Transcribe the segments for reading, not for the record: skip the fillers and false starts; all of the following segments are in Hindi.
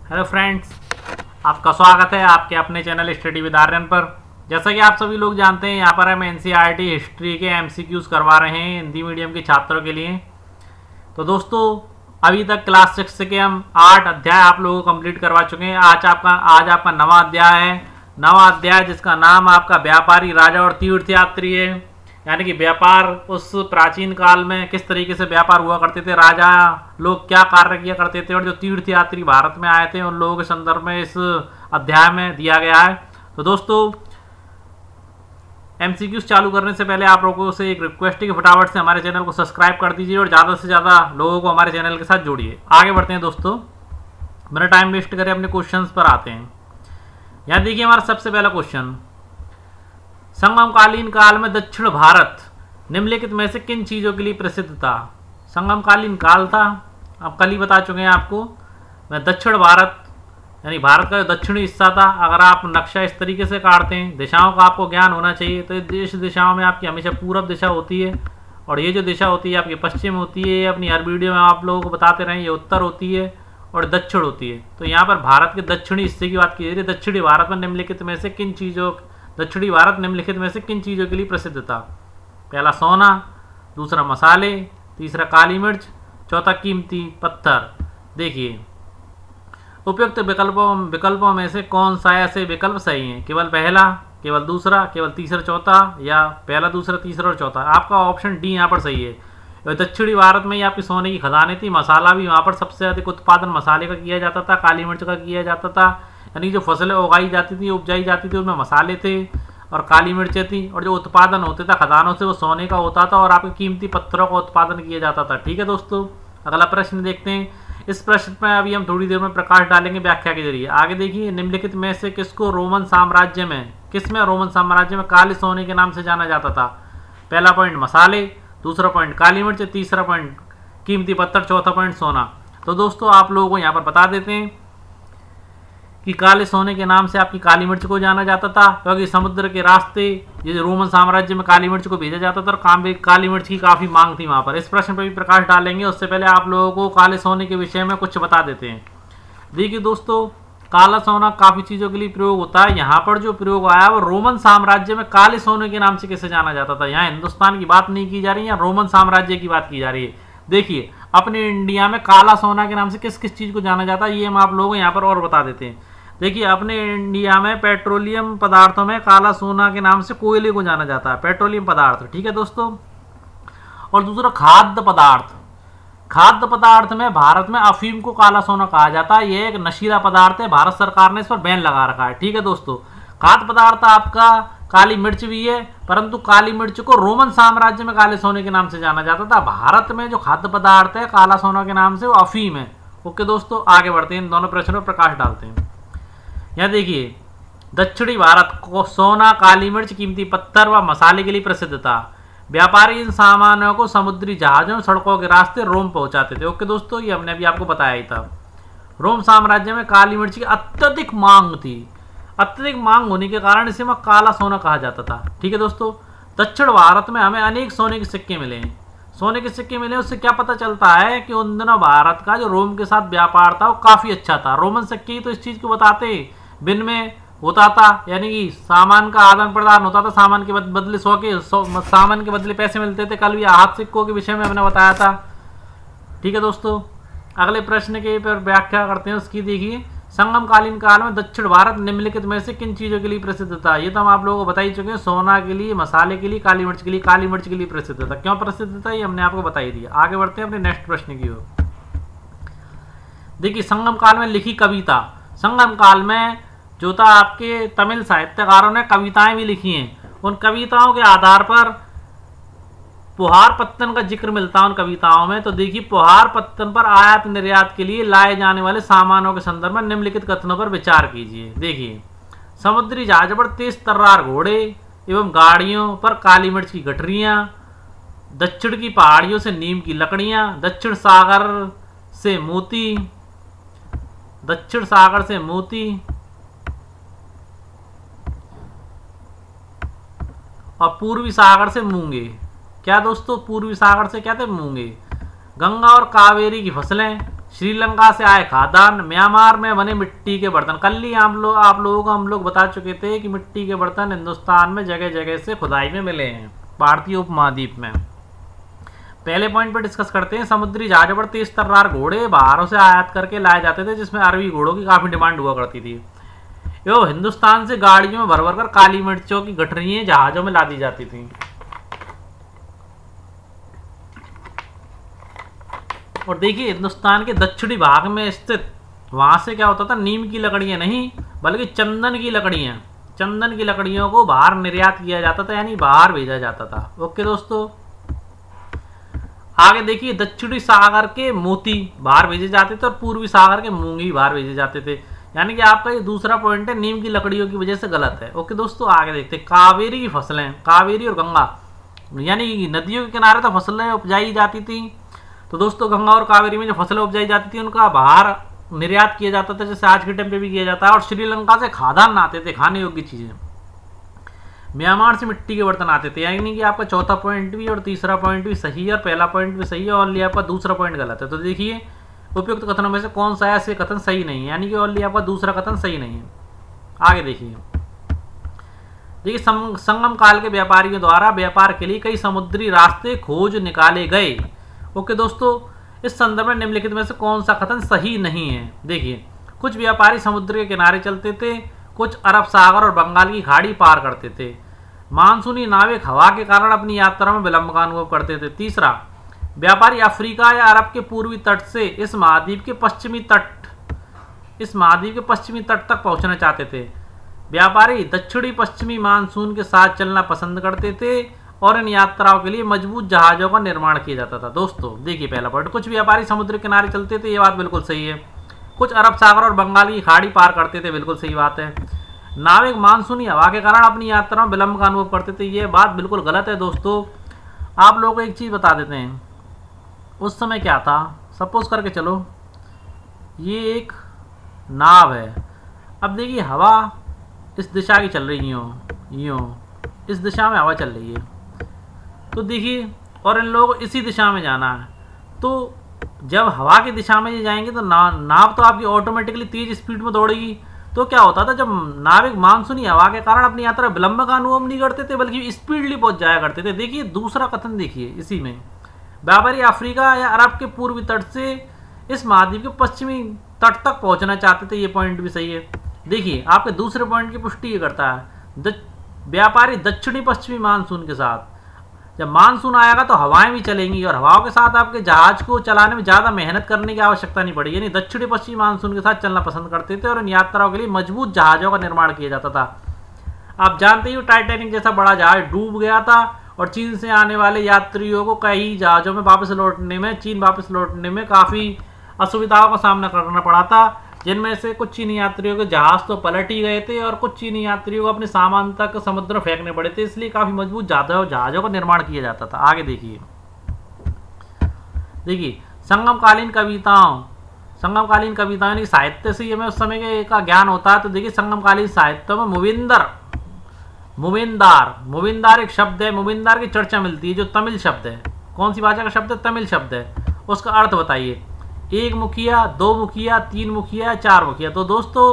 हेलो फ्रेंड्स, आपका स्वागत है आपके अपने चैनल स्टडी विद आर्यन पर। जैसा कि आप सभी लोग जानते हैं, यहाँ पर हम एनसीईआरटी हिस्ट्री के एमसीक्यूज करवा रहे हैं हिंदी मीडियम के छात्रों के लिए। तो दोस्तों, अभी तक क्लास 6 के हम 8 अध्याय आप लोगों को कंप्लीट करवा चुके हैं। आज आपका 9वां अध्याय है। 9वां अध्याय जिसका नाम आपका व्यापारी, राजा और तीर्थयात्री है। यानी कि व्यापार उस प्राचीन काल में किस तरीके से व्यापार हुआ करते थे, राजा लोग क्या कार्य किया करते थे और जो तीर्थयात्री भारत में आए थे उन लोगों के संदर्भ में इस अध्याय में दिया गया है। तो दोस्तों, एमसीक्यूज चालू करने से पहले आप लोगों से एक रिक्वेस्ट है कि फटाफट से हमारे चैनल को सब्सक्राइब कर दीजिए और ज़्यादा से ज़्यादा लोगों को हमारे चैनल के साथ जोड़िए। आगे बढ़ते हैं दोस्तों, मेरा टाइम वेस्ट करें, अपने क्वेश्चंस पर आते हैं। यहाँ देखिए हमारा सबसे पहला क्वेश्चन, संगमकालीन काल में दक्षिण भारत निम्नलिखित में से किन चीज़ों के लिए प्रसिद्ध था। संगमकालीन काल था, अब कल ही बता चुके हैं आपको। मैं दक्षिण भारत यानी भारत का जो दक्षिणी हिस्सा था, अगर आप नक्शा इस तरीके से काटते हैं, दिशाओं का आपको ज्ञान होना चाहिए। तो इस दिशाओं में आपकी हमेशा पूर्व दिशा होती है और ये जो दिशा होती है आपकी पश्चिम होती है। अपनी हर वीडियो में आप लोगों को बताते रहें, ये उत्तर होती है और दक्षिण होती है। तो यहाँ पर भारत के दक्षिणी हिस्से की बात की जा रही है। दक्षिणी भारत में निम्नलिखित में से किन चीज़ों दक्षिणी भारत निम्नलिखित में से किन चीज़ों के लिए प्रसिद्ध था। पहला सोना, दूसरा मसाले, तीसरा काली मिर्च, चौथा कीमती पत्थर। देखिए उपयुक्त विकल्पों में से कौन सा ऐसे विकल्प सही है। केवल पहला, केवल दूसरा, केवल तीसरा चौथा, या पहला दूसरा तीसरा और चौथा। आपका ऑप्शन डी यहाँ पर सही है। दक्षिणी भारत में ही आपकी सोने की खदानें थी। मसाला भी वहाँ पर सबसे अधिक उत्पादन मसाले का किया जाता था, काली मिर्च का किया जाता था। यानी जो फसलें उगाई जाती थी, उपजाई जाती थी, उनमें मसाले थे और काली मिर्चें थी। और जो उत्पादन होता था खदानों से वो सोने का होता था और आपके कीमती पत्थरों का उत्पादन किया जाता था। ठीक है दोस्तों, अगला प्रश्न देखते हैं। इस प्रश्न में अभी हम थोड़ी देर में प्रकाश डालेंगे व्याख्या के जरिए। आगे देखिए, निम्नलिखित में से किसको रोमन साम्राज्य में काले सोने के नाम से जाना जाता था। पहला पॉइंट मसाले, दूसरा पॉइंट काली मिर्च, तीसरा पॉइंट कीमती पत्थर, चौथा पॉइंट सोना। तो दोस्तों आप लोगों को यहाँ पर बता देते हैं कि काले सोने के नाम से आपकी काली मिर्च को जाना जाता था, क्योंकि समुद्र के रास्ते ये रोमन साम्राज्य में काली मिर्च को भेजा जाता था और काली मिर्च की काफ़ी मांग थी वहाँ पर। इस प्रश्न पर भी प्रकाश डालेंगे, उससे पहले आप लोगों को काले सोने के विषय में कुछ बता देते हैं। देखिए दोस्तों, काला सोना काफ़ी चीज़ों के लिए प्रयोग होता है। यहाँ पर जो प्रयोग आया वो रोमन साम्राज्य में काले सोने के नाम से कैसे जाना जाता था। यहाँ हिंदुस्तान की बात नहीं की जा रही है, यहाँ रोमन साम्राज्य की बात की जा रही है। देखिए अपने इंडिया में काला सोना के नाम से किस किस चीज़ को जाना जाता है, ये हम आप लोगों को यहाँ पर और बता देते हैं। देखिए अपने इंडिया में पेट्रोलियम पदार्थों में काला सोना के नाम से कोयले को जाना जाता है, पेट्रोलियम पदार्थ। ठीक है दोस्तों, और दूसरा खाद्य पदार्थ में भारत में अफीम को काला सोना कहा जाता है। यह एक नशीला पदार्थ है, भारत सरकार ने इस पर बैन लगा रखा है। ठीक है दोस्तों, खाद्य पदार्थ आपका काली मिर्च भी है, परंतु काली मिर्च को रोमन साम्राज्य में काले सोने के नाम से जाना जाता था। भारत में जो खाद्य पदार्थ है काला सोना के नाम से वो अफीम है। ओके दोस्तों, आगे बढ़ते हैं, इन दोनों प्रश्नों पर प्रकाश डालते हैं। यहाँ देखिए, दक्षिणी भारत को सोना, काली मिर्च, कीमती पत्थर व मसाले के लिए प्रसिद्ध था। व्यापारी इन सामानों को समुद्री जहाजों, सड़कों के रास्ते रोम पहुंचाते थे। ओके दोस्तों, ये हमने अभी आपको बताया ही था। रोम साम्राज्य में काली मिर्च की अत्यधिक मांग थी। अत्यधिक मांग होने के कारण इसे वहाँ काला सोना कहा जाता था। ठीक है दोस्तों, दक्षिण भारत में हमें अनेक सोने के सिक्के मिले हैं। उससे क्या पता चलता है कि उन दिनों भारत का जो रोम के साथ व्यापार था वो काफ़ी अच्छा था। रोमन सिक्के ही तो इस चीज़ को बताते, विनिमय होता था, यानी कि सामान का आदान प्रदान होता था। सामान के बदले सामान के बदले पैसे मिलते थे। कल भी हाथ सिक्कों के विषय में हमने बताया था। ठीक है दोस्तों, अगले प्रश्न के पर व्याख्या करते हैं उसकी। देखिए, संगमकालीन काल में दक्षिण भारत निम्नलिखित में से किन चीज़ों के लिए प्रसिद्ध था। ये तो हम आप लोगों को बता ही चुके हैं, सोना के लिए, मसाले के लिए, काली मिर्च के लिए। काली मिर्च के लिए प्रसिद्ध था। क्यों प्रसिद्ध था ये हमने आपको बता ही दिया। आगे बढ़ते हैं अपने नेक्स्ट प्रश्न की ओर। देखिए, संगम काल में लिखी कविता। संगम काल में जो था आपके तमिल साहित्यकारों ने कविताएं भी लिखी हैं। उन कविताओं के आधार पर पुहार पत्तन का जिक्र मिलता है उन कविताओं में। तो देखिए, पुहार पत्तन पर आयात निर्यात के लिए लाए जाने वाले सामानों के संदर्भ में निम्नलिखित कथनों पर विचार कीजिए। देखिए, समुद्री जहाज पर तेज तर्रार घोड़े एवं गाड़ियों पर काली मिर्च की गठरियाँ, दक्षिण की पहाड़ियों से नीम की लकड़ियाँ, दक्षिण सागर से मोती और पूर्वी सागर से मूंगे। क्या दोस्तों, पूर्वी सागर से क्या थे? मूंगे। गंगा और कावेरी की फसलें, श्रीलंका से आए खाद्यान्न, म्यांमार में बने मिट्टी के बर्तन। कल ही आप लोगों को हम लोग बता चुके थे कि मिट्टी के बर्तन हिंदुस्तान में जगह जगह से खुदाई में मिले हैं, भारतीय उपमहाद्वीप में। पहले पॉइंट पर डिस्कस करते हैं। समुद्री जहाजों पर तेज तर्रार घोड़े बाहरों से आयात करके लाए जाते थे, जिसमें अरबी घोड़ों की काफी डिमांड हुआ करती थी। एवं हिंदुस्तान से गाड़ियों में भर भर कर काली मिर्चों की गठरियां जहाजों में लादी जाती थी। और देखिए हिंदुस्तान के दक्षिणी भाग में स्थित, वहां से क्या होता था, नीम की लकड़ियां नहीं बल्कि चंदन की लकड़ियों को बाहर निर्यात किया जाता था, यानी बाहर भेजा जाता था। ओके दोस्तों, आगे देखिए दक्षिणी सागर के मोती बाहर भेजे जाते थे और पूर्वी सागर के मूंगी बाहर भेजे जाते थे। यानी कि आपका ये दूसरा पॉइंट है, नीम की लकड़ियों की वजह से गलत है। ओके दोस्तों, आगे देखते हैं कावेरी की फसलें। कावेरी और गंगा यानी नदियों के किनारे तो फसलें उपजाई जाती थी। तो दोस्तों गंगा और कावेरी में जो फसलें उपजाई जाती थी उनका बाहर निर्यात किया जाता था, जैसे आज के टाइम पे भी किया जाता है। और श्रीलंका से खाद्यान्न आते थे, खाने योग्य चीजें। म्यांमार से मिट्टी के बर्तन आते थे। यानी कि आपका चौथा पॉइंट भी और तीसरा पॉइंट भी सही है और पहला पॉइंट भी सही है, ओनली आपका दूसरा पॉइंट गलत है। तो देखिए उपयुक्त कथनों में से कौन सा ऐसे कथन सही नहीं है, यानी कि ओनली आपका दूसरा कथन सही नहीं है। आगे देखिए संगम काल के व्यापारियों द्वारा व्यापार के लिए कई समुद्री रास्ते खोज निकाले गए। ओके दोस्तों, इस संदर्भ में निम्नलिखित में से कौन सा कथन सही नहीं है। देखिए कुछ व्यापारी समुद्र के किनारे चलते थे, कुछ अरब सागर और बंगाल की खाड़ी पार करते थे। मानसूनी नाविक हवा के कारण अपनी यात्रा में विलंब का अनुभव करते थे। तीसरा, व्यापारी अफ्रीका या अरब के पूर्वी तट से इस महाद्वीप के पश्चिमी तट तक पहुंचना चाहते थे। व्यापारी दक्षिणी पश्चिमी मानसून के साथ चलना पसंद करते थे और इन यात्राओं के लिए मजबूत जहाजों का निर्माण किया जाता था। दोस्तों देखिए पहला पॉइंट, कुछ व्यापारी समुद्र किनारे चलते थे, ये बात बिल्कुल सही है। कुछ अरब सागर और बंगाल की खाड़ी पार करते थे, बिल्कुल सही बात है। नाविक मानसूनी हवा के कारण अपनी यात्रा में विलंब का अनुभव करते थे, ये बात बिल्कुल गलत है। दोस्तों आप लोगों को एक चीज़ बता देते हैं, उस समय क्या था, सपोज करके चलो ये एक नाव है। अब देखिए हवा इस दिशा की चल रही यूँ इस दिशा में हवा चल रही है, तो देखिए और इन लोगों को इसी दिशा में जाना है। तो जब हवा की दिशा में ये जाएंगे तो नाव तो आपकी ऑटोमेटिकली तेज स्पीड में दौड़ेगी। तो क्या होता था, जब नाविक मानसूनी हवा के कारण अपनी यात्रा विलंब का अनुभव नहीं करते थे बल्कि स्पीडली पहुंच जाया करते थे। देखिए दूसरा कथन देखिए, इसी में व्यापारी अफ्रीका या अरब के पूर्वी तट से इस महाद्वीप के पश्चिमी तट तक पहुंचना चाहते थे, ये पॉइंट भी सही है। देखिए आपके दूसरे पॉइंट की पुष्टि ये करता है, व्यापारी दक्षिणी पश्चिमी मानसून के साथ, जब मानसून आएगा तो हवाएं भी चलेंगी और हवाओं के साथ आपके जहाज को चलाने में ज़्यादा मेहनत करने की आवश्यकता नहीं पड़ेगी। यानी दक्षिणी पश्चिमी मानसून के साथ चलना पसंद करते थे और इन यात्राओं के लिए मजबूत जहाज़ों का निर्माण किया जाता था। आप जानते ही टाइटैनिक जैसा बड़ा जहाज डूब गया था और चीन से आने वाले यात्रियों को कई जहाज़ों में चीन वापस लौटने में काफ़ी असुविधाओं का सामना करना पड़ा था, जिनमें से कुछ चीनी यात्रियों के जहाज तो पलट ही गए थे और कुछ चीनी यात्रियों को अपने सामान तक समुद्र में फेंकने पड़े थे। इसलिए काफी मजबूत जहाजों का निर्माण किया जाता था। आगे देखिए संगमकालीन कविताओं यानी साहित्य से हमें उस समय का ज्ञान होता है। तो देखिए संगमकालीन साहित्य में मुविंदार एक शब्द है। मुविंदार की चर्चा मिलती है, जो तमिल शब्द है। कौन सी भाषा का शब्द है? तमिल शब्द है। उसका अर्थ बताइए, एक मुखिया, दो मुखिया, तीन मुखिया, चार मुखिया। तो दोस्तों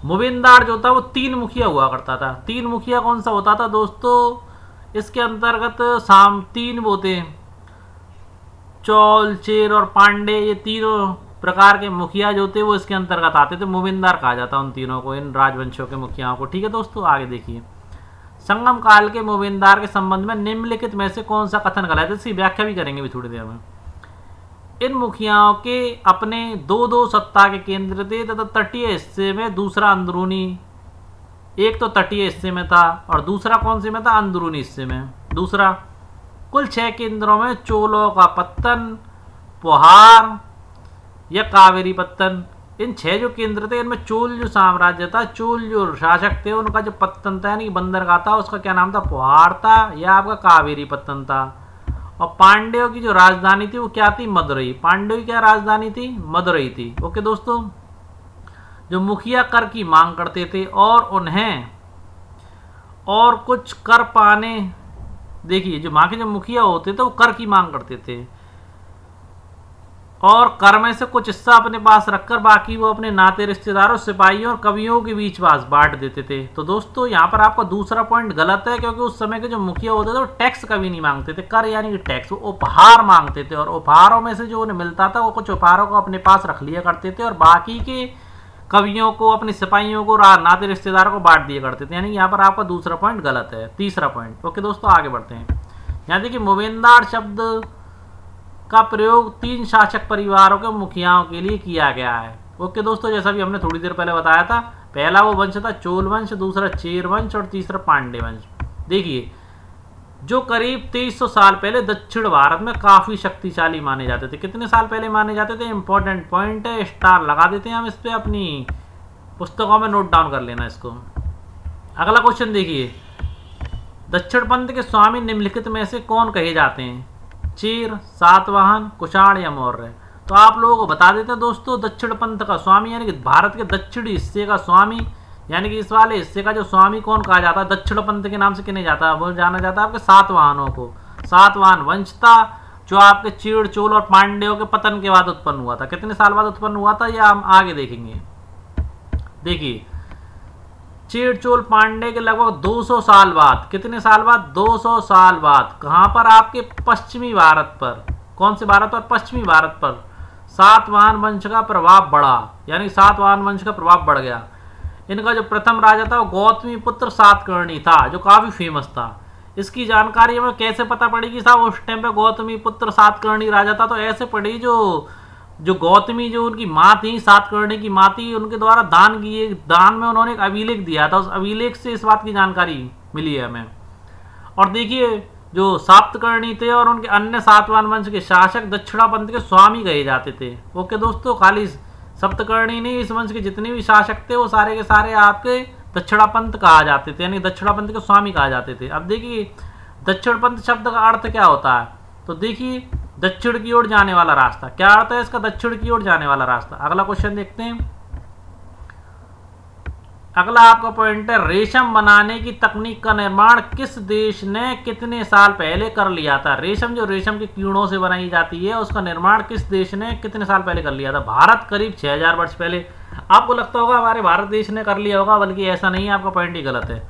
मुविंदार जो था वो तीन मुखिया हुआ करता था। तीन मुखिया कौन सा होता था दोस्तों? इसके अंतर्गत तीन वो थे, चौल, चेर और पांडे, ये तीनों प्रकार के मुखिया जो थे वो इसके अंतर्गत आते थे। मुविंदार कहा जाता उन तीनों को, इन राजवंशों के मुखियाओं को। ठीक है दोस्तों, आगे देखिए संगम काल के मुविंदार के संबंध में निम्नलिखित में से कौन सा कथन गलत है? इसकी व्याख्या भी करेंगे भी थोड़ी देर में। इन मुखियाओं के अपने दो सत्ता के केंद्र थे तथा तटीय हिस्से में दूसरा अंदरूनी, एक तो तटीय हिस्से में था और दूसरा कौन से में था? अंदरूनी हिस्से में। दूसरा, कुल 6 केंद्रों में चोलों का पत्तन, पुहार या कावेरी पत्तन, इन 6 जो केंद्र थे इनमें चोल जो साम्राज्य था, चोल जो शासक थे, उनका जो पत्तन था यानी बंदरगाह था, उसका क्या नाम था? पुहार था या आपका कावेरी पत्तन था। और पांड्यों की जो राजधानी थी वो क्या थी? मदुरई। पांड्यों की क्या राजधानी थी? मदुरई थी। ओके दोस्तों, जो मुखिया कर की मांग करते थे और उन्हें और कुछ कर पाने, देखिए जो वहां के जो मुखिया होते थे वो कर की मांग करते थे और कर में से कुछ हिस्सा अपने पास रखकर बाकी वो अपने नाते रिश्तेदारों, सिपाहियों और कवियों के बीच बांट देते थे। तो दोस्तों यहाँ पर आपका दूसरा पॉइंट गलत है, क्योंकि उस समय के जो मुखिया होते थे वो टैक्स कभी नहीं मांगते थे, कर यानी कि टैक्स, वो उपहार मांगते थे, और उपहारों में से जो उन्हें मिलता था वो कुछ उपहारों को अपने पास रख लिया करते थे और बाकी के कवियों को, अपने सिपाहियों को, नाते रिश्तेदारों को बांट दिया करते थे। यानी यहाँ पर आपका दूसरा पॉइंट गलत है। तीसरा पॉइंट, ओके दोस्तों आगे बढ़ते हैं। यहाँ देखिए मोवेंदार शब्द का प्रयोग 3 शासक परिवारों के मुखियाओं के लिए किया गया है। ओके दोस्तों, जैसा भी हमने थोड़ी देर पहले बताया था, पहला वो वंश था चोल वंश, दूसरा चेर वंश और तीसरा पांडे वंश। देखिए जो करीब 2300 साल पहले दक्षिण भारत में काफी शक्तिशाली माने जाते थे। कितने साल पहले माने जाते थे, इंपॉर्टेंट पॉइंट है, स्टार लगा देते हैं हम इस पे, अपनी पुस्तकों में नोट डाउन कर लेना इसको। अगला क्वेश्चन देखिए, दक्षिण पंथ के स्वामी निम्नलिखित में से कौन कहे जाते हैं? चेर, सातवाहन, कुषाण या मौर्य? तो आप लोगों को बता देते हैं दोस्तों, दक्षिण पंथ का स्वामी यानी कि भारत के दक्षिणी हिस्से का स्वामी, यानी कि इस वाले हिस्से का जो स्वामी कौन कहा जाता है, दक्षिण पंथ के नाम से किन्हें जाता है, वो जाना जाता है आपके सातवाहनों को। सातवाहन वंश था जो आपके चेर, चोल और पांड्यों के पतन के बाद उत्पन्न हुआ था। कितने साल बाद उत्पन्न हुआ था, यह हम आगे देखेंगे। देखिए चेर, चोल, पांडे के लगभग 200 साल बाद, कितने साल बाद, 200 साल बाद, कहां पर, आपके पश्चिमी भारत पर। कौन से भारत पर, पश्चिमी भारत पर सातवाहन वंश का प्रभाव बढ़ा, यानी सातवाहन वंश का प्रभाव बढ़ गया। इनका जो प्रथम राजा था वो गौतमी पुत्र सातकर्णी था, जो काफी फेमस था। इसकी जानकारी हमें कैसे पता पड़ेगी साहब, उस टाइम पे गौतमी पुत्र सातकर्णी राजा था, तो ऐसे पड़ी जो गौतमी, जो उनकी माँ थी, सातकर्णी की माँ थी, उनके द्वारा दान में उन्होंने एक अभिलेख दिया था, उस अभिलेख से इस बात की जानकारी मिली है हमें। और देखिए जो सातकर्णी थे और उनके अन्य सातवाहन वंश के शासक दक्षिणापंथ के स्वामी कहे जाते थे। ओके दोस्तों, खाली सप्तकर्णी नहीं, इस वंश के जितने भी शासक थे वो सारे के सारे आपके दक्षिणापंथ कहा जाते थे, यानी दक्षिणापंथ के स्वामी कहा जाते थे। अब देखिए दक्षिणपंथ शब्द का अर्थ क्या होता है, तो देखिए दक्षिण की ओर जाने वाला रास्ता। क्या अर्थ है इसका, दक्षिण की ओर जाने वाला रास्ता। अगला क्वेश्चन देखते हैं। अगला आपका पॉइंट है, रेशम बनाने की तकनीक का निर्माण किस देश ने कितने साल पहले कर लिया था? रेशम, जो रेशम के कीड़ों से बनाई जाती है, उसका निर्माण किस देश ने कितने साल पहले कर लिया था? भारत करीब 6000 वर्ष पहले। आपको लगता होगा हमारे भारत देश ने कर लिया होगा, बल्कि ऐसा नहीं है, आपका पॉइंट ही गलत है।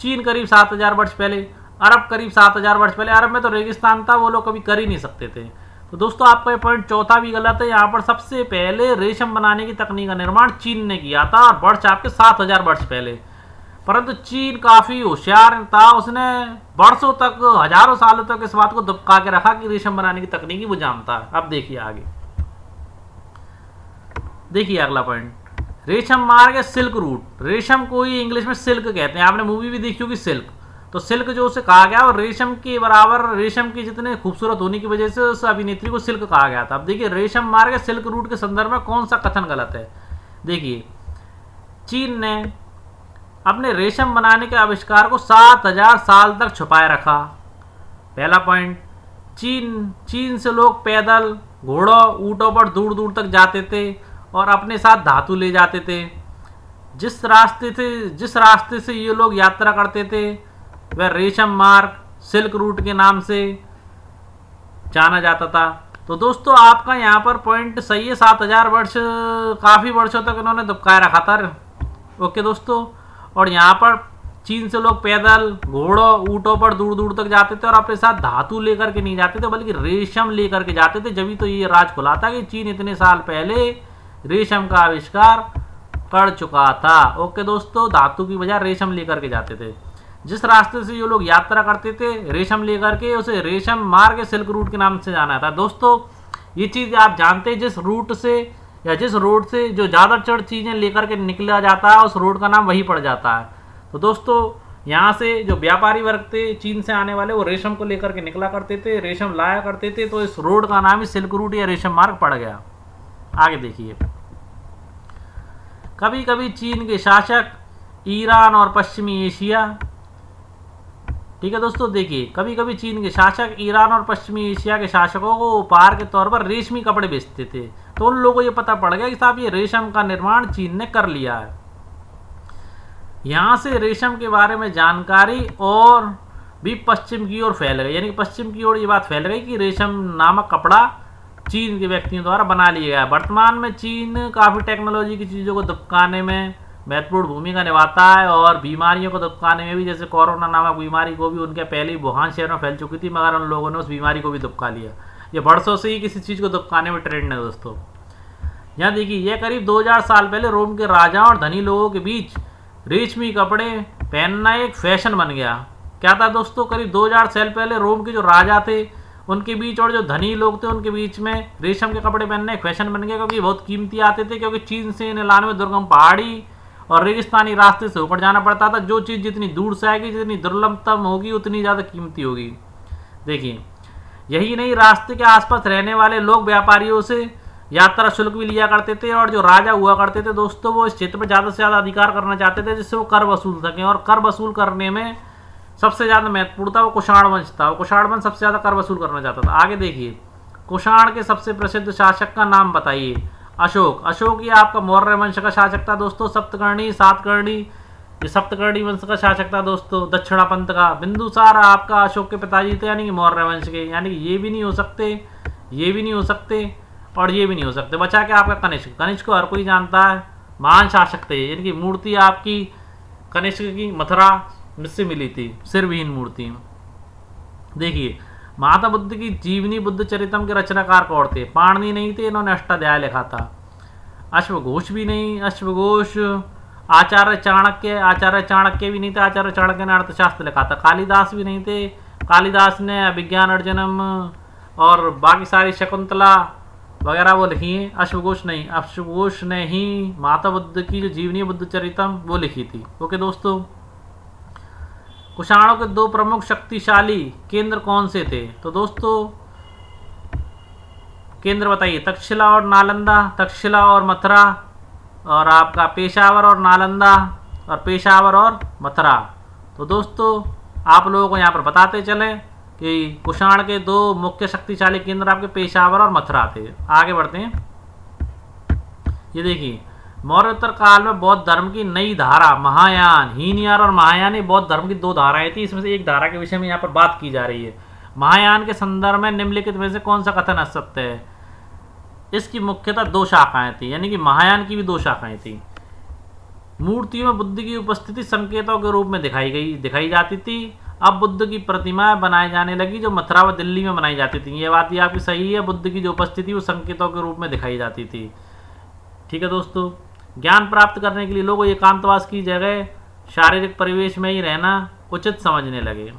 चीन करीब 7000 वर्ष पहले, अरब करीब 7000 वर्ष पहले। अरब में तो रेगिस्तान था, वो लोग कभी कर ही नहीं सकते थे। तो दोस्तों आपका ये पॉइंट चौथा भी गलत है। यहाँ पर सबसे पहले रेशम बनाने की तकनीक का निर्माण चीन ने किया था, और वर्ष आपके 7000 वर्ष पहले। परंतु चीन काफी होशियार था, उसने वर्षों तक, हजारों सालों तक इस बात को दबका के रखा कि रेशम बनाने की तकनीक वो जानता है। अब देखिए आगे, देखिए अगला पॉइंट, रेशम मार्ग या सिल्क रूट। रेशम को ही इंग्लिश में सिल्क कहते हैं, आपने मूवी भी देखी होगी सिल्क। तो सिल्क जो उसे कहा गया, और रेशम के बराबर, रेशम की जितने खूबसूरत होने की वजह से उस अभिनेत्री को सिल्क कहा गया था। अब देखिए रेशम मार्ग या सिल्क रूट के संदर्भ में कौन सा कथन गलत है? देखिए चीन ने अपने रेशम बनाने के आविष्कार को 7000 साल तक छुपाए रखा। पहला पॉइंट, चीन से लोग पैदल, घोड़ों, ऊँटों पर दूर दूर तक जाते थे और अपने साथ धातु ले जाते थे। जिस रास्ते से ये लोग यात्रा करते थे वह रेशम मार्ग, सिल्क रूट के नाम से जाना जाता था। तो दोस्तों आपका यहाँ पर पॉइंट सही है, 7000 वर्ष, काफी वर्षों तक इन्होंने दुबकाए रखा था। ओके दोस्तों, और यहाँ पर चीन से लोग पैदल, घोड़ों, ऊँटों पर दूर दूर तक जाते थे और अपने साथ धातु लेकर के नहीं जाते थे, बल्कि रेशम लेकर के जाते थे। जब तो ये राज खुला था कि चीन इतने साल पहले रेशम का आविष्कार कर चुका था। ओके दोस्तों, धातु की बजाय रेशम लेकर के जाते थे। जिस रास्ते से ये लोग यात्रा करते थे रेशम लेकर के, उसे रेशम मार्ग, सिल्क रूट के नाम से जाना था। दोस्तों ये चीज आप जानते हैं, जिस रूट से या जिस रोड से जो ज्यादातर चीजें लेकर के निकला जाता है, उस रोड का नाम वही पड़ जाता है। तो दोस्तों यहाँ से जो व्यापारी वर्ग थे चीन से आने वाले, वो रेशम को लेकर के निकला करते थे, रेशम लाया करते थे, तो इस रोड का नाम ही सिल्क रूट या रेशम मार्ग पड़ गया। आगे देखिए, कभी कभी चीन के शासक ईरान और पश्चिमी एशिया, ठीक है दोस्तों, देखिए कभी कभी चीन के शासक ईरान और पश्चिमी एशिया के शासकों को उपहार के तौर पर रेशमी कपड़े बेचते थे। तो उन लोगों को ये पता पड़ गया कि साहब ये रेशम का निर्माण चीन ने कर लिया है। यहां से रेशम के बारे में जानकारी और भी पश्चिम की ओर फैल गई, यानी पश्चिम की ओर ये बात फैल गई कि रेशम नामक कपड़ा चीन के व्यक्तियों द्वारा बना लिया गया। वर्तमान में चीन काफ़ी टेक्नोलॉजी की चीज़ों को दबकाने में महत्वपूर्ण भूमिका निभाता है और बीमारियों को दबकाने में भी, जैसे कोरोना नामक बीमारी को भी उनके पहले ही वुहान शहर में फैल चुकी थी, मगर उन लोगों ने उस बीमारी को भी दबका लिया। ये वर्षों से ही किसी चीज़ को दबकाने में ट्रेंड है दोस्तों। यहाँ देखिए, यह करीब 2000 साल पहले रोम के राजाओं और धनी लोगों के बीच रेशमी कपड़े पहनना एक फैशन बन गया। क्या था दोस्तों, करीब 2000 साल पहले रोम के जो राजा थे उनके बीच और जो धनी लोग थे उनके बीच में रेशम के कपड़े पहनना एक फैशन बन गया, क्योंकि बहुत कीमती आते थे, क्योंकि चीन से इन्हें लाने में दुर्गम पहाड़ी और रेगिस्तानी रास्ते से ऊपर जाना पड़ता था। जो चीज़ जितनी दूर से आएगी, जितनी दुर्लभतम होगी, उतनी ज़्यादा कीमती होगी। देखिए, यही नहीं, रास्ते के आसपास रहने वाले लोग व्यापारियों से यात्रा शुल्क भी लिया करते थे, और जो राजा हुआ करते थे दोस्तों, वो इस क्षेत्र पर ज़्यादा से ज़्यादा अधिकार करना चाहते थे, जिससे वो कर वसूल सकें। और कर वसूल करने में सबसे ज़्यादा महत्वपूर्ण था वो कुषाण वंश था। वो कुषाण वंश सबसे ज़्यादा कर वसूल करना चाहता था। आगे देखिए, कुषाण के सबसे प्रसिद्ध शासक का नाम बताइए। अशोक। अशोक ये आपका मौर्य वंश का शासक था दोस्तों। सप्तकर्णी, सातकर्णी, ये सप्तकर्णी वंश का शासक था दोस्तों, दक्षिणा पंथ का। बिंदुसार आपका अशोक के पिताजी थे, यानी कि मौर्य वंश के। यानी कि ये भी नहीं हो सकते, ये भी नहीं हो सकते, और ये भी नहीं हो सकते। बचा के आपका कनिष्क। कनिष्क को हर कोई जानता है, महान शासक थे। इनकी मूर्ति आपकी कनिष्क की मथुरा से मिली थी, सिरविहीन मूर्ति। देखिए, महात्मा बुद्ध की जीवनी बुद्ध चरितम के रचनाकार कौन थे? पाणिनि नहीं थे, इन्होंने अष्टाध्याय लिखा था। अश्वघोष भी नहीं, अश्वघोष आचार्य चाणक्य, आचार्य चाणक्य भी नहीं थे, आचार्य चाणक्य ने अर्थशास्त्र लिखा था। कालिदास भी नहीं थे, कालिदास ने विज्ञान अर्जुनम और बाकी सारी शकुंतला वगैरह वो लिखी है। अश्वघोष नहीं, अश्वघोष ने ही महात्मा बुद्ध की जो जीवनी बुद्ध चरितम वो लिखी थी। ओके दोस्तों, कुषाणों के दो प्रमुख शक्तिशाली केंद्र कौन से थे? तो दोस्तों केंद्र बताइए, तक्षशिला और नालंदा, तक्षशिला और मथुरा, और आपका पेशावर और नालंदा, और पेशावर और मथुरा। तो दोस्तों आप लोगों को यहाँ पर बताते चले कि कुषाण के दो मुख्य शक्तिशाली केंद्र आपके पेशावर और मथुरा थे। आगे बढ़ते हैं। ये देखिए, मौर्योत्तर काल में बौद्ध धर्म की नई धारा महायान, हीनयान और महायान, ये बौद्ध धर्म की दो धाराएं थी। इसमें से एक धारा के विषय में यहाँ पर बात की जा रही है। महायान के संदर्भ में निम्नलिखित में से कौन सा कथन असत्य है? इसकी मुख्यतः दो शाखाएं थी, यानी कि महायान की भी दो शाखाएं थी। मूर्तियों में बुद्ध की उपस्थिति संकेतों के रूप में दिखाई जाती थी। अब बुद्ध की प्रतिमाएं बनाई जाने लगी, जो मथुरा व दिल्ली में बनाई जाती थी। ये बात ये आपकी सही है, बुद्ध की जो उपस्थिति वो संकेतों के रूप में दिखाई जाती थी। ठीक है दोस्तों, ज्ञान प्राप्त करने के लिए लोग एकांतवास की जगह शारीरिक परिवेश में ही रहना उचित समझने लगे।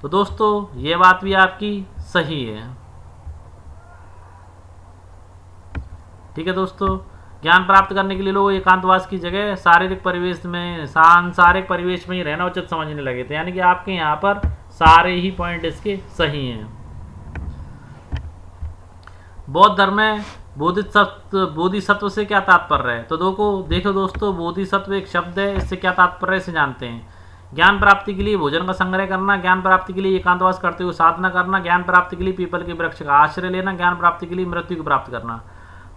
तो दोस्तों ये बात भी आपकी सही है। ठीक है दोस्तों, ज्ञान प्राप्त करने के लिए लोग एकांतवास की जगह शारीरिक परिवेश में, सांसारिक परिवेश में ही रहना उचित समझने लगे थे। यानी कि आपके यहाँ पर सारे ही पॉइंट इसके सही हैं। बौद्ध धर्म में बोधिसत्व से क्या तात्पर्य है? तो देखो दोस्तों, बोधिसत्व एक शब्द है, इससे क्या तात्पर्य है इसे जानते हैं। ज्ञान प्राप्ति के लिए भोजन का संग्रह करना, ज्ञान प्राप्ति के लिए एकांतवास करते हुए साधना करना, ज्ञान प्राप्ति के लिए पीपल के वृक्ष का आश्रय लेना, ज्ञान प्राप्ति के लिए मृत्यु को प्राप्त करना।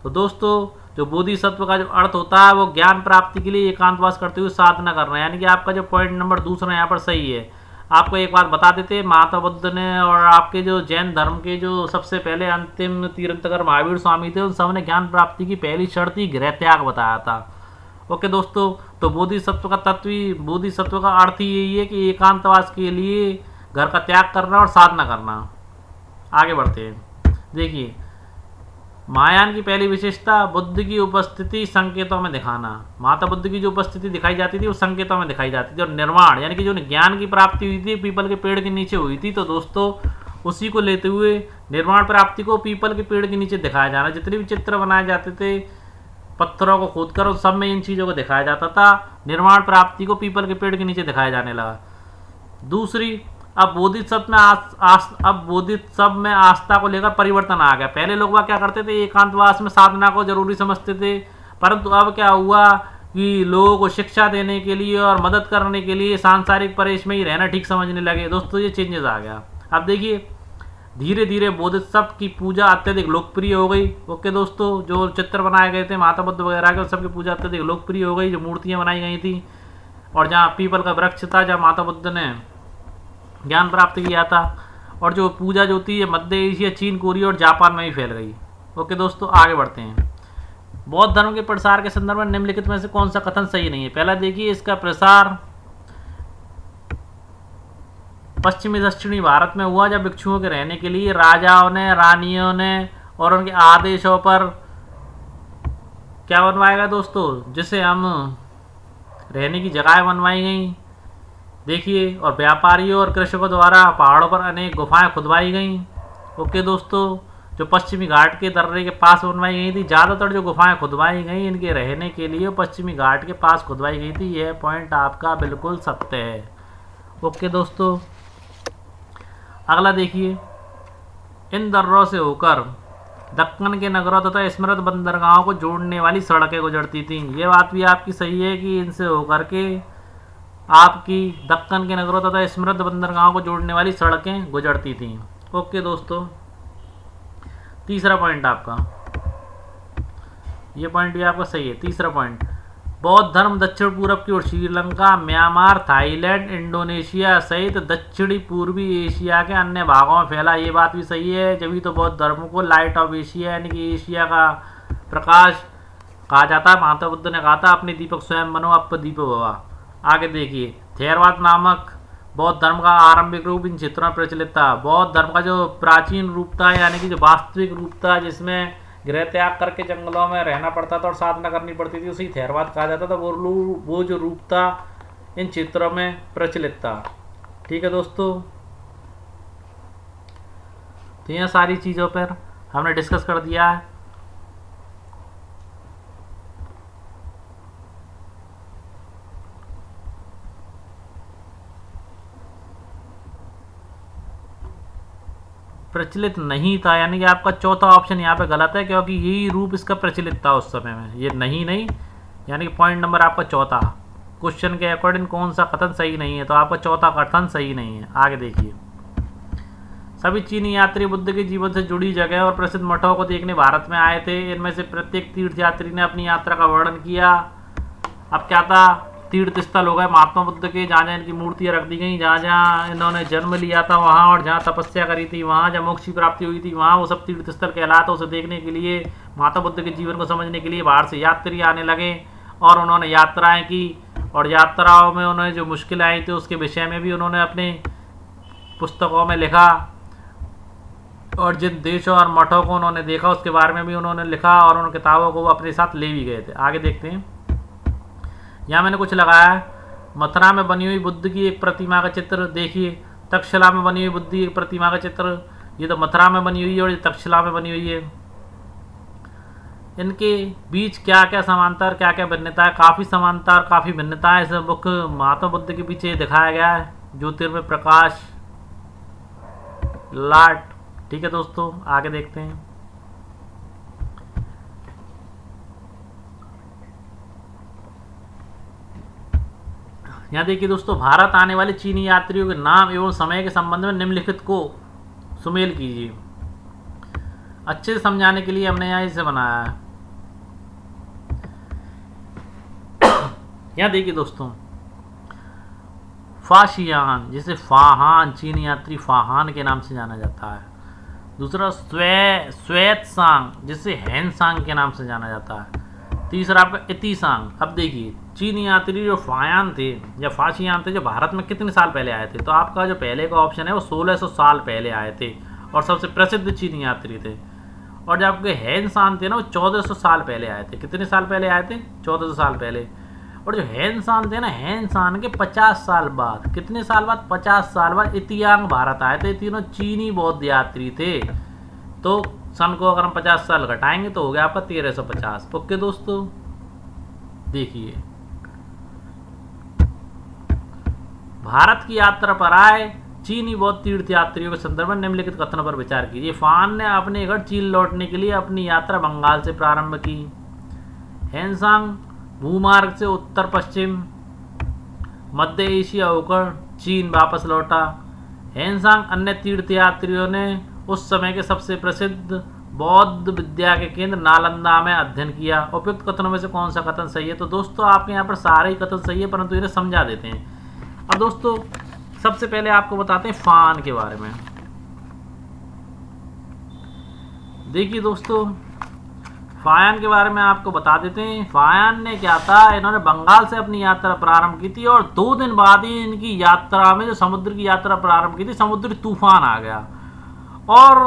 तो दोस्तों जो बोधिसत्व का जो अर्थ होता है वो ज्ञान प्राप्ति के लिए एकांतवास करते हुए साधना करना, यानी कि आपका जो पॉइंट नंबर दूसरा यहाँ पर सही है। आपको एक बात बता देते, महात्मा बुद्ध ने और आपके जो जैन धर्म के जो सबसे पहले अंतिम तीर्थंकर महावीर स्वामी थे, उन सब ने ज्ञान प्राप्ति की पहली शर्त ही गृह त्याग बताया था। ओके दोस्तों, तो बोधिसत्व का तत्व ही, बोधिसत्व का अर्थ ही यही है कि एकांतवास के लिए घर का त्याग करना और साधना करना। आगे बढ़ते हैं। देखिए, महायान की पहली विशेषता बुद्ध की उपस्थिति संकेतों में दिखाना। माता बुद्ध की जो उपस्थिति दिखाई जाती थी वो संकेतों में दिखाई जाती थी। और निर्वाण, यानी कि जो ज्ञान की प्राप्ति हुई थी पीपल के पेड़ के नीचे हुई थी, तो दोस्तों उसी को लेते हुए निर्वाण प्राप्ति को पीपल के पेड़ के नीचे दिखाया जाना। जितने भी चित्र बनाए जाते थे पत्थरों को खोदकर, उस सब में इन चीज़ों को दिखाया जाता था। निर्वाण प्राप्ति को पीपल के पेड़ के नीचे दिखाया जाने लगा। दूसरी, अब बोधिसत्व में आस्था को लेकर परिवर्तन आ गया। पहले लोग क्या करते थे, एकांतवास में साधना को जरूरी समझते थे, परंतु अब क्या हुआ कि लोगों को शिक्षा देने के लिए और मदद करने के लिए सांसारिक परिवेश में ही रहना ठीक समझने लगे। दोस्तों ये चेंजेस आ गया। अब देखिए, धीरे धीरे बोधिसत्व की पूजा अत्यधिक लोकप्रिय हो गई। ओके दोस्तों, जो चित्र बनाए गए थे महात्मा बुद्ध वगैरह के, उन सबकी पूजा अत्यधिक लोकप्रिय हो गई। जो मूर्तियाँ बनाई गई थी और जहाँ पीपल का वृक्ष था, जहाँ महात्मा बुद्ध ने ज्ञान प्राप्त किया था, और जो पूजा जो थी ये मध्य एशिया, चीन, कोरिया और जापान में भी फैल गई। ओके दोस्तों, आगे बढ़ते हैं। बौद्ध धर्म के प्रसार के संदर्भ में निम्नलिखित में से कौन सा कथन सही नहीं है? पहला देखिए, इसका प्रसार पश्चिमी दक्षिणी भारत में हुआ, जब भिक्षुओं के रहने के लिए राजाओं ने, रानियों ने और उनके आदेशों पर क्या बनवाएगा दोस्तों, जिसे हम रहने की जगह बनवाई गई। देखिए, और व्यापारियों और कृषकों द्वारा पहाड़ों पर अनेक गुफाएं खुदवाई गई। ओके दोस्तों, जो पश्चिमी घाट के दर्रे के पास बनवाई गई थी, ज़्यादातर जो गुफाएं खुदवाई गई इनके रहने के लिए पश्चिमी घाट के पास खुदवाई गई थी। यह पॉइंट आपका बिल्कुल सत्य है। ओके दोस्तों, अगला देखिए, इन दर्रों से होकर दक्कन के नगरों तथा स्मृत बंदरगाहों को जोड़ने वाली सड़कें गुजरती थीं। ये बात भी आपकी सही है कि इनसे होकर के आपकी दक्कन के नगरों तथा स्मृत बंदरगाहों को जोड़ने वाली सड़कें गुजरती थीं। ओके दोस्तों, तीसरा पॉइंट आपका, ये पॉइंट भी आपका सही है। तीसरा पॉइंट, बौद्ध धर्म दक्षिण पूर्व की ओर श्रीलंका, म्यांमार, थाईलैंड, इंडोनेशिया सहित दक्षिणी पूर्वी एशिया के अन्य भागों में फैला। ये बात भी सही है, जब तो बौद्ध धर्म को लाइट ऑफ एशिया यानी कि एशिया का प्रकाश कहा जाता है। महात्मा बुद्ध ने कहा था, अपने दीपक स्वयं बनो, अप दीपो भवा। आगे देखिए, थेरवाद नामक बौद्ध धर्म का आरंभिक रूप इन क्षेत्रों में प्रचलित था। बौद्ध धर्म का जो प्राचीन रूप था यानी कि जो वास्तविक रूप था, जिसमें गृह त्याग करके जंगलों में रहना पड़ता था और साधना करनी पड़ती थी, उसी थेरवाद कहा जाता था। वो जो रूप था इन क्षेत्रों में प्रचलित था। ठीक है दोस्तों, तो यह सारी चीज़ों पर हमने डिस्कस कर दिया है। प्रचलित नहीं था यानी कि आपका चौथा ऑप्शन यहाँ पे गलत है, क्योंकि यही रूप इसका प्रचलित था उस समय में। ये नहीं यानी कि पॉइंट नंबर आपका चौथा, क्वेश्चन के अकॉर्डिंग कौन सा कथन सही नहीं है, तो आपका चौथा कथन सही नहीं है। आगे देखिए, सभी चीनी यात्री बुद्ध के जीवन से जुड़ी जगह और प्रसिद्ध मठों को देखने भारत में आए थे। इनमें से प्रत्येक तीर्थयात्री ने अपनी यात्रा का वर्णन किया। अब क्या था, तीर्थ स्थल हो गए महात्मा बुद्ध के, जहाँ जहाँ इनकी मूर्तियाँ रख दी गई, जहाँ जहाँ इन्होंने जन्म लिया था वहाँ, और जहाँ तपस्या करी थी वहाँ, जहाँ मोक्ष की प्राप्ति हुई थी वहाँ, वो सब तीर्थ स्थल कहलाता। उसे देखने के लिए, महात्मा बुद्ध के जीवन को समझने के लिए बाहर से यात्री आने लगे और उन्होंने यात्राएं की, और यात्राओं में उन्होंने जो मुश्किलें आई थी उसके विषय में भी उन्होंने अपने पुस्तकों में लिखा, और जिन देशों और मठों को उन्होंने देखा उसके बारे में भी उन्होंने लिखा, और उन किताबों को वो अपने साथ ले भी गए थे। आगे देखते हैं, यहाँ मैंने कुछ लगाया है। मथुरा में बनी हुई बुद्ध की एक प्रतिमा का चित्र देखिए, तक्षशिला में बनी हुई बुद्ध की एक प्रतिमा का चित्र, ये तो मथुरा में बनी हुई है और ये तक्षशिला में बनी हुई है। इनके बीच क्या क्या समानता और क्या क्या भिन्नता है? काफ़ी समानता और काफ़ी भिन्नता है। इस बुक महात्मा बुद्ध के पीछे दिखाया गया है ज्योतिर्मय प्रकाश लाट। ठीक है दोस्तों, आगे देखते हैं। यहाँ देखिए दोस्तों, भारत आने वाले चीनी यात्रियों के नाम एवं समय के संबंध में निम्नलिखित को सुमेल कीजिए। अच्छे से समझाने के लिए हमने यहाँ इसे बनाया है। यहाँ देखिए दोस्तों, फाशियान, जिसे फाहान, चीनी यात्री फाहान के नाम से जाना जाता है। दूसरा श्वेतसांग, जिसे हैनसांग के नाम से जाना जाता है। तीसरा आपका इतिसांग। अब देखिए, चीनी यात्री जो फायान थे या फाशियान थे, जो भारत में कितने साल पहले आए थे? तो आपका जो पहले का ऑप्शन है वो 1600 साल पहले आए थे और सबसे प्रसिद्ध चीनी यात्री थे। और जो आपके हैनसान थे ना, वो 1400 साल पहले आए थे। कितने साल पहले आए थे? 1400 साल पहले। और जो हैनसान थे ना, हैनसान के 50 साल बाद, कितने साल बाद? 50 साल बाद इतियांग भारत आए थे। तीनों चीनी बौद्ध यात्री थे। तो सन को अगर हम 50 साल घटाएंगे तो हो गया आपका 1350। ओके दोस्तों, देखिए, भारत की यात्रा पर आए चीनी बौद्ध तीर्थयात्रियों के संदर्भ में निम्नलिखित कथनों पर विचार कीजिए। फान ने अपने घर चीन लौटने के लिए अपनी यात्रा बंगाल से प्रारंभ की। हैनसांग भूमार्ग से उत्तर पश्चिम मध्य एशिया होकर चीन वापस लौटा। हैनसांग अन्य तीर्थयात्रियों ने उस समय के सबसे प्रसिद्ध बौद्ध विद्या के केंद्र नालंदा में अध्ययन किया। उपयुक्त कथनों में से कौन सा कथन सही है? तो दोस्तों, आपके यहाँ पर सारे ही कथन सही है, परंतु इन्हें समझा देते हैं। अब दोस्तों, सबसे पहले आपको बताते हैं फान के बारे में। देखिए दोस्तों, फायान के बारे में आपको बता देते हैं। फायान ने क्या था, इन्होंने बंगाल से अपनी यात्रा प्रारंभ की थी और 2 दिन बाद ही इनकी यात्रा में, जो समुद्र की यात्रा प्रारंभ की थी, समुद्री तूफान आ गया और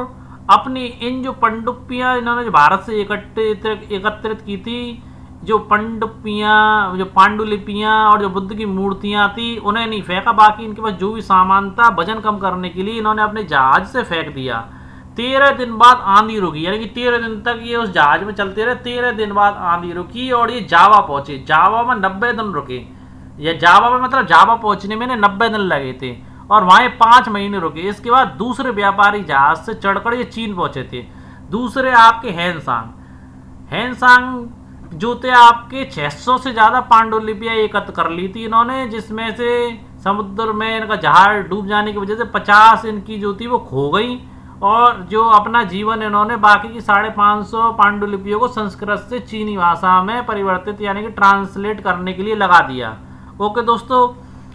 अपनी इन जो पनडुब्बियां इन्होंने जो भारत से एकत्रित की थी, जो पनडुब्बियां, जो पांडुलिपियां और जो बुद्ध की मूर्तियां थी, उन्हें नहीं फेंका। बाकी इनके पास जो भी सामान था, वजन कम करने के लिए इन्होंने अपने जहाज से फेंक दिया। 13 दिन बाद आंधी रुकी, यानी कि 13 दिन तक ये उस जहाज में चलते रहे। 13 दिन बाद आंधी रुकी और ये जावा पहुंचे। जावा में 90 दिन रुके, या जावा में मतलब जावा पहुंचने में 90 दिन लगे थे और वहां 5 महीने रुके। इसके बाद दूसरे व्यापारी जहाज से चढ़कर ये चीन पहुंचे थे। दूसरे आपके हैंसांग जो थे आपके 600 से ज्यादा पांडुलिपियां एकत्र कर ली थी इन्होंने, जिसमें से समुद्र में इनका जहाज डूब जाने की वजह से 50 इनकी जो थी वो खो गई और जो अपना जीवन इन्होंने बाकी की 550 पांडुलिपियों को संस्कृत से चीनी भाषा में परिवर्तित यानी कि ट्रांसलेट करने के लिए लगा दिया। ओके दोस्तों,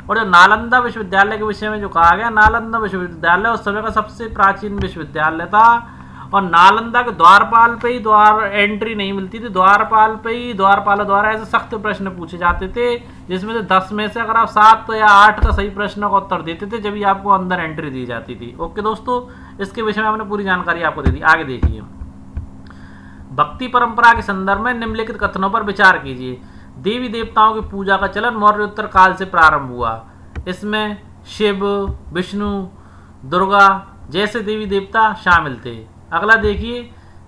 और जो नालंदा विश्वविद्यालय के विषय में जो कहा गया, नालंदा विश्वविद्यालय उस समय का सबसे प्राचीन विश्वविद्यालय था और नालंदा के द्वारपाल पे ही एंट्री नहीं मिलती थी। द्वारपाल पे ही द्वारपालों द्वारा ऐसे सख्त प्रश्न पूछे जाते थे, जिसमें से 10 में से अगर आप 7 या 8 का सही प्रश्न का उत्तर देते थे, जब ही आपको अंदर एंट्री दी जाती थी। ओके दोस्तों, इसके विषय में हमने पूरी जानकारी आपको दे दी। आगे देखिए, भक्ति परंपरा के संदर्भ में निम्नलिखित कथनों पर विचार कीजिए। देवी देवताओं की पूजा का चलन मौर्योत्तर काल से प्रारंभ हुआ। इसमें शिव, विष्णु, दुर्गा जैसे देवी देवता शामिल थे। अगला देखिए,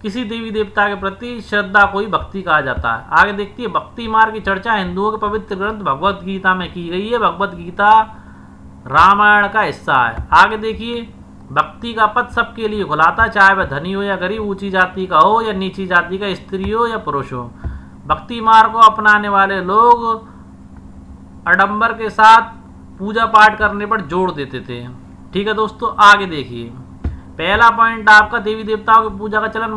किसी देवी देवता के प्रति श्रद्धा को ही भक्ति कहा जाता है। आगे देखिए, भक्ति मार्ग की चर्चा हिंदुओं के पवित्र ग्रंथ भगवत गीता में की गई है। भगवत गीता रामायण का हिस्सा है। आगे देखिए, भक्ति का पथ सबके लिए खुला था, चाहे वह धनी हो या गरीब, ऊंची जाति का हो या नीची जाति का, स्त्री हो या पुरुष हो। भक्ति मार्ग को अपनाने वाले लोग आडंबर के साथ पूजा पाठ करने पर जोर देते थे। ठीक है दोस्तों, आगे देखिए, पहला पॉइंट आपका, देवी देवताओं की पूजा का चलन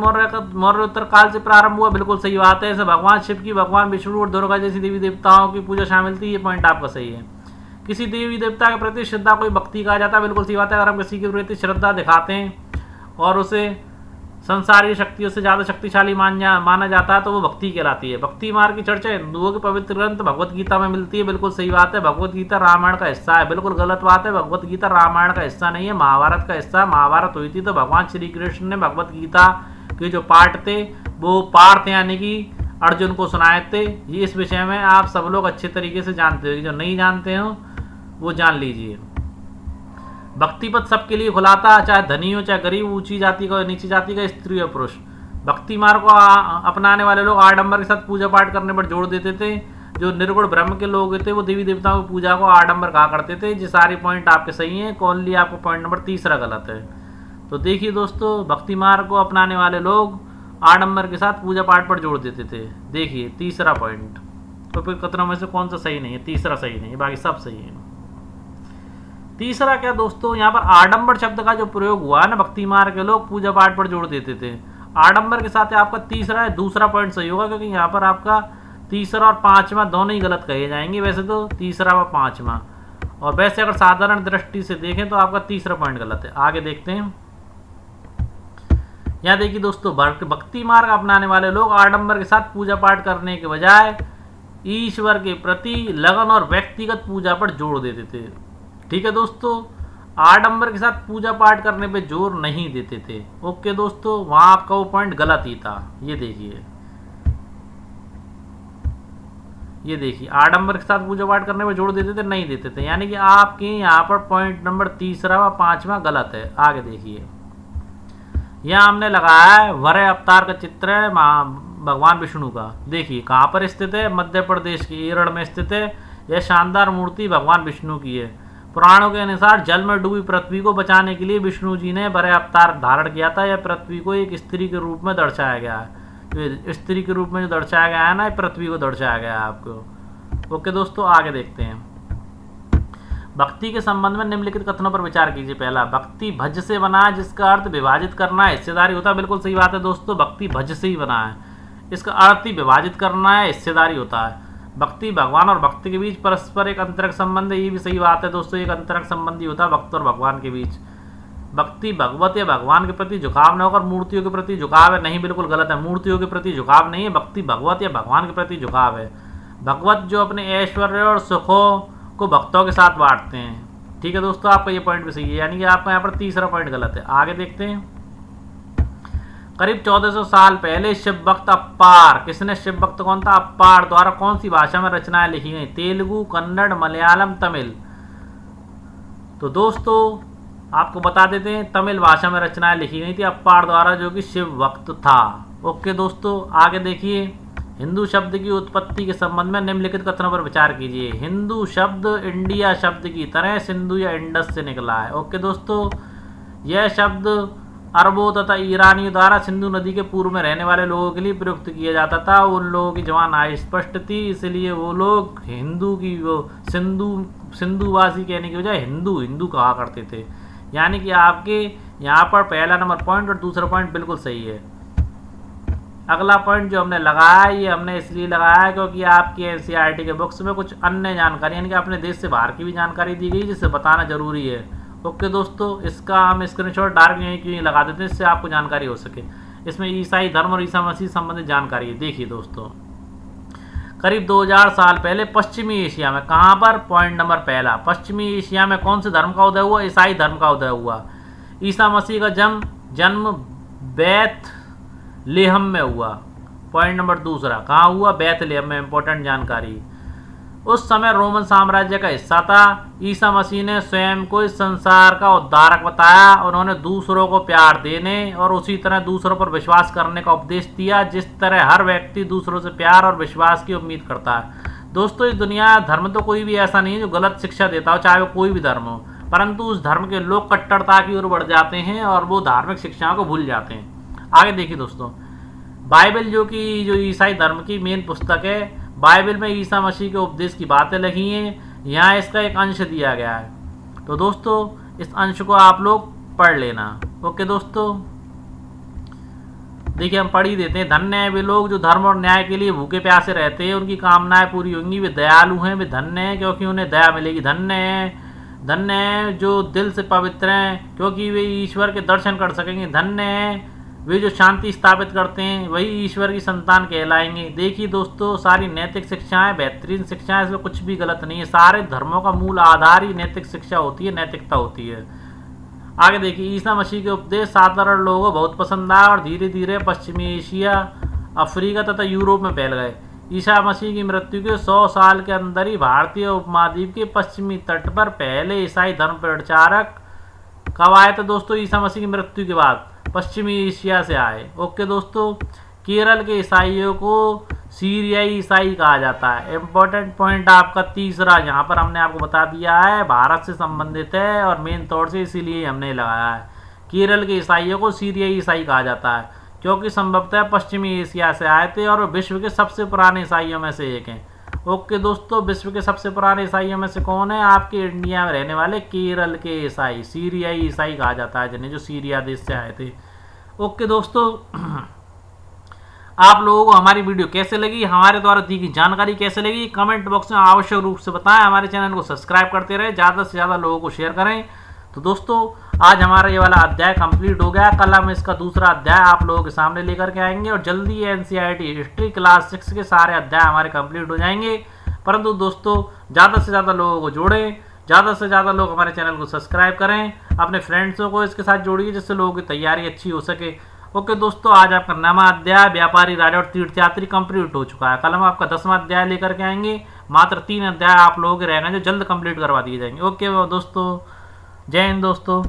मौर्योत्तर काल से प्रारंभ हुआ। बिल्कुल सही बात है। ऐसे भगवान शिव की, भगवान विष्णु और दुर्गा जैसी देवी देवताओं की पूजा शामिल थी। ये पॉइंट आपका सही है। किसी देवी देवता के प्रति श्रद्धा को भक्ति कहा जाता है। बिल्कुल सही बात है। अगर हम किसी के प्रति श्रद्धा दिखाते हैं और उसे संसारी शक्तियों से ज्यादा शक्तिशाली माना जाता है तो वो भक्ति कहलाती है। भक्ति मार्ग की चर्चा हिंदुओं के पवित्र ग्रंथ भगवत गीता में मिलती है। बिल्कुल सही बात है। भगवत गीता रामायण का हिस्सा है। बिल्कुल गलत बात है। भगवत गीता रामायण का हिस्सा नहीं है, महाभारत का हिस्सा। महाभारत हुई थी तो भगवान श्री कृष्ण ने भगवत गीता के जो पाठ थे वो पार्थ यानी कि अर्जुन को सुनाए थे। ये इस विषय में आप सब लोग अच्छे तरीके से जानते हो, जो नहीं जानते हो वो जान लीजिए। भक्ति पथ सबके लिए खुला था, चाहे धनी हो चाहे गरीब, ऊंची जाति का नीची जाति का, स्त्री और पुरुष। भक्ति मार्ग को अपनाने वाले लोग आडंबर के साथ पूजा पाठ करने पर जोर देते थे। जो निर्गुण ब्रह्म के लोग थे वो देवी देवताओं की पूजा को आडंबर कहा करते थे। ये सारे पॉइंट आपके सही हैं, ओनली आपको पॉइंट नंबर 3 गलत है। तो देखिए दोस्तों, भक्ति मार्ग को अपनाने वाले लोग आडंबर के साथ पूजा पाठ पर जोर देते थे। देखिए 3 पॉइंट, तो फिर कथनों में से कौन सा सही नहीं है? 3 सही नहीं है, बाकी सब सही है। 3 क्या दोस्तों, यहाँ पर आडंबर शब्द का जो प्रयोग हुआ है ना, भक्ति मार्ग के लोग पूजा पाठ पर जोड़ देते थे। आडंबर के साथ आपका 3 है, दूसरा पॉइंट सही होगा, क्योंकि यहाँ पर आपका 3 और 5वां दोनों ही गलत कहे जाएंगे। वैसे तो 3 व 5वां, और वैसे अगर साधारण दृष्टि से देखें तो आपका 3 पॉइंट गलत है। आगे देखते हैं। यहाँ देखिए दोस्तों, भक्ति मार्ग अपनाने वाले लोग आडंबर के साथ पूजा पाठ करने के बजाय ईश्वर के प्रति लगन और व्यक्तिगत पूजा पर जोर देते थे। ठीक है दोस्तों, आडंबर के साथ पूजा पाठ करने पे जोर नहीं देते थे। ओके दोस्तों, वहां आपका वो पॉइंट गलत ही था। ये देखिए आडंबर के साथ पूजा पाठ करने पे जोर देते थे, नहीं देते थे, यानी कि आपके यहाँ पर पॉइंट नंबर 3 व 5वां गलत है। आगे देखिए, यहाँ हमने लगाया है वरह अवतार का चित्र है भगवान विष्णु का। देखिए कहाँ पर स्थित है? मध्य प्रदेश के एरड़ में स्थित है। यह शानदार मूर्ति भगवान विष्णु की है। पुराणों के अनुसार जल में डूबी पृथ्वी को बचाने के लिए विष्णु जी ने वरह अवतार धारण किया था। यह पृथ्वी को एक स्त्री के रूप में दर्शाया गया है। तो स्त्री के रूप में जो दर्शाया गया है ना, पृथ्वी को दर्शाया गया है आपको। ओके दोस्तों, आगे देखते हैं। भक्ति के संबंध में निम्नलिखित कथनों पर विचार कीजिए। पहला, भक्ति भज से बना है, जिसका अर्थ विभाजित करना है, हिस्सेदारी होता है। बिल्कुल सही बात है दोस्तों, भक्ति भज से ही बना है, इसका अर्थ ही विभाजित करना है, हिस्सेदारी होता है। भक्ति भगवान और भक्त के बीच परस्पर एक अंतरंग संबंध है, ये भी सही बात है दोस्तों, एक अंतरंग संबंध ही होता है भक्त और भगवान के बीच। भक्ति भगवत या भगवान के प्रति झुकाव न होकर मूर्तियों के प्रति झुकाव है। नहीं, बिल्कुल गलत है। मूर्तियों के प्रति झुकाव नहीं है, भक्ति भगवत या भगवान के प्रति झुकाव है। भगवत जो अपने ऐश्वर्य और सुखों को भक्तों के साथ बांटते हैं। ठीक है दोस्तों, आपका ये पॉइंट भी सही है, यानी कि आपका यहाँ पर तीसरा पॉइंट गलत है। आगे देखते हैं। करीब 1400 साल पहले शिव भक्त अप्पार, किसने शिव भक्त कौन था? अप्पार द्वारा कौन सी भाषा में रचनाएं लिखी गई? तेलुगु, कन्नड़, मलयालम, तमिल। तो दोस्तों आपको बता देते हैं, तमिल भाषा में रचनाएं लिखी गई थी अप्पार द्वारा, जो कि शिव भक्त था। ओके दोस्तों, आगे देखिए। हिंदू शब्द की उत्पत्ति के संबंध में निम्नलिखित कथनों पर विचार कीजिए। हिंदू शब्द इंडिया शब्द की तरह सिंधु या इंडस से निकला है। ओके दोस्तों, यह शब्द अरबों तथा ईरानियों द्वारा सिंधु नदी के पूर्व में रहने वाले लोगों के लिए प्रयुक्त किया जाता था। उन लोगों की जबान अस्पष्ट थी, इसलिए वो लोग हिंदू की वो सिंधुवासी कहने की बजाय हिंदू हिंदू कहा करते थे। यानी कि आपके यहाँ पर पहला नंबर पॉइंट और दूसरा पॉइंट बिल्कुल सही है। अगला पॉइंट जो हमने लगाया है, ये हमने इसलिए लगाया है क्योंकि आपकी एनसीईआरटी के बुक्स में कुछ अन्य जानकारी यानी कि अपने देश से बाहर की भी जानकारी दी गई, जिससे बताना जरूरी है। ओके दोस्तों, इसका हम स्क्रीनशॉट डायरेक्ट यहीं क्यों लगा देते हैं, इससे आपको जानकारी हो सके। इसमें ईसाई धर्म और ईसा मसीह संबंधित जानकारी है। देखिए दोस्तों, करीब 2000 साल पहले पश्चिमी एशिया में, कहाँ पर? पॉइंट नंबर पहला, पश्चिमी एशिया में कौन से धर्म का उदय हुआ? ईसाई धर्म का उदय हुआ। ईसा मसीह का जन्म बेथलेहम में हुआ। पॉइंट नंबर दूसरा, कहाँ हुआ? बेथलेहम में। इंपॉर्टेंट जानकारी। उस समय रोमन साम्राज्य का हिस्सा था। ईसा मसीह ने स्वयं को इस संसार का उद्धारक बताया। उन्होंने दूसरों को प्यार देने और उसी तरह दूसरों पर विश्वास करने का उपदेश दिया, जिस तरह हर व्यक्ति दूसरों से प्यार और विश्वास की उम्मीद करता है। दोस्तों, इस दुनिया धर्म तो कोई भी ऐसा नहीं है जो गलत शिक्षा देता हो, चाहे वो कोई भी धर्म हो, परंतु उस धर्म के लोग कट्टरता की ओर बढ़ जाते हैं और वो धार्मिक शिक्षाओं को भूल जाते हैं। आगे देखिए दोस्तों, बाइबल जो ईसाई धर्म की मेन पुस्तक है, बाइबल में ईसा मसीह के उपदेश की बातें लिखी हैं। यहाँ इसका एक अंश दिया गया है, तो दोस्तों इस अंश को आप लोग पढ़ लेना। ओके दोस्तों, देखिए हम पढ़ ही देते हैं। धन्य हैं वे लोग जो धर्म और न्याय के लिए भूखे प्यासे रहते हैं, उनकी कामनाएं पूरी होंगी। वे दयालु हैं, वे धन्य हैं क्योंकि उन्हें दया मिलेगी। धन्य हैं जो दिल से पवित्र हैं, क्योंकि वे ईश्वर के दर्शन कर सकेंगे। धन्य हैं वे जो शांति स्थापित करते हैं, वही ईश्वर की संतान कहलाएंगे। देखिए दोस्तों, सारी नैतिक शिक्षाएं बेहतरीन शिक्षाएं, इसमें कुछ भी गलत नहीं है। सारे धर्मों का मूल आधार ही नैतिक शिक्षा होती है, नैतिकता होती है। आगे देखिए, ईसा मसीह के उपदेश साधारण लोगों को बहुत पसंद आया और धीरे धीरे पश्चिमी एशिया, अफ्रीका तथा यूरोप में फैल गए। ईसा मसीह की मृत्यु के 100 साल के अंदर ही भारतीय उपमहाद्वीप के पश्चिमी तट पर पहले ईसाई धर्म प्रचारक कब आए थे? दोस्तों, ईसा मसीह की मृत्यु के बाद पश्चिमी एशिया से आए। ओके दोस्तों, केरल के ईसाइयों को सीरियाई ईसाई कहा जाता है। इंपॉर्टेंट पॉइंट आपका तीसरा, यहाँ पर हमने आपको बता दिया है, भारत से संबंधित है और मेन तौर से इसीलिए हमने लगाया है। केरल के ईसाइयों को सीरियाई ईसाई कहा जाता है क्योंकि संभवतः पश्चिमी एशिया से आए थे और विश्व के सबसे पुराने ईसाइयों में से एक हैं। ओके दोस्तों, विश्व के सबसे पुराने ईसाइयों में से कौन है? आपके इंडिया में रहने वाले केरल के ईसाई, सीरियाई ईसाई कहा जाता है जिन्हें, जो सीरिया देश से आए थे। ओके दोस्तों, आप लोगों को हमारी वीडियो कैसे लगी, हमारे द्वारा दी गई जानकारी कैसे लगी, कमेंट बॉक्स में आवश्यक रूप से बताएं। हमारे चैनल को सब्सक्राइब करते रहे, ज़्यादा से ज़्यादा लोगों को शेयर करें। तो दोस्तों, आज हमारा ये वाला अध्याय कंप्लीट हो गया। कल हम इसका दूसरा अध्याय आप लोगों के सामने लेकर के आएंगे और जल्दी एनसीईआरटी हिस्ट्री क्लास 6 के सारे अध्याय हमारे कंप्लीट हो जाएंगे। परंतु दोस्तों, ज़्यादा से ज़्यादा लोगों को जोड़ें, ज़्यादा से ज़्यादा लोग हमारे चैनल को सब्सक्राइब करें, अपने फ्रेंड्सों को इसके साथ जोड़िए जिससे लोगों की तैयारी अच्छी हो सके। ओके दोस्तों, आज आपका 9वां अध्याय व्यापारी, राजा और तीर्थयात्री कंप्लीट हो चुका है। कल हम आपका 10वां अध्याय लेकर के आएंगे। मात्र 3 अध्याय आप लोगों के रहेंगे जो जल्द कंप्लीट करवा दिए जाएंगे। ओके दोस्तों, जय हिंद दोस्तों।